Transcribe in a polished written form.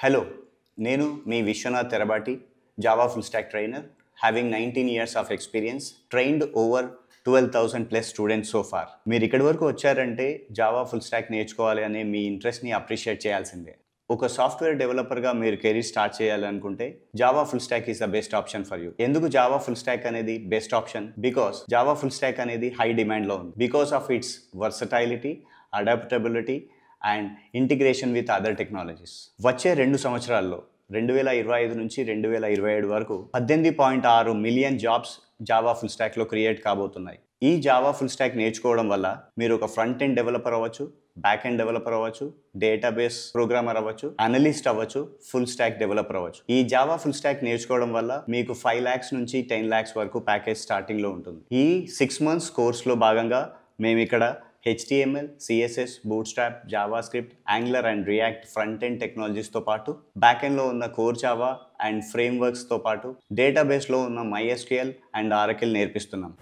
Hello, నేను మీ Vishwanath Terabati Java full stack trainer having 19 years of experience, trained over 12,000 plus students so far. మీరు ఇక్కడి వరకు వచ్చారంటే జావా ఫుల్ స్టాక్ నేర్చుకోవాలి అనే మీ ఇంట్రెస్ట్ని అప్రిషియేట్ చేయాల్సిందే. ఒక సాఫ్ట్వేర్ డెవలపర్గా మీరు కెరీర్ స్టార్ట్ చేయాలనుకుంటే Java full stock is the best option for you. ఎందుకు జావా ఫుల్ స్టాక్ అనేది best option? Because Java full stock అనేది హై డిమాండ్లో ఉంది. Because of it's versatility, adaptability and integration with other technologies. వచ్చే 2 సంవత్సరాల్లో 2025 నుంచి 2027 వరకు 18.6 million jobs Java full స్టాక్లో create కాబోతున్నాయి. ఈ జావా ఫుల్ స్టాక్ నేర్చుకోవడం వల్ల మీరు ఒక ఫ్రంట్ ఎండ్ డెవలపర్ అవ్వచ్చు, బ్యాక్ ఎండ్ డెవలపర్ అవ్వచ్చు, డేటాబేస్ ప్రోగ్రామర్ అవ్వచ్చు, అనలిస్ట్ అవ్వచ్చు, ఫుల్ స్టాక్ డెవలపర్ అవ్వచ్చు. ఈ జావా ఫుల్ స్టాక్ నేర్చుకోవడం వల్ల మీకు 5 lakhs నుంచి 10 lakhs వరకు ప్యాకేజ్ స్టార్టింగ్లో ఉంటుంది. ఈ 6 months కోర్స్లో భాగంగా మేము ఇక్కడ HTML, CSS, Bootstrap, JavaScript, Angular and React front end టెక్నాలజీస్తో పాటు బ్యాక్-ఎండ్లో ఉన్న కోర్ జావా అండ్ ఫ్రేమ్వర్క్స్తో పాటు డేటాబేస్లో ఉన్న MySQL అండ్ Oracle నేర్పిస్తున్నాం.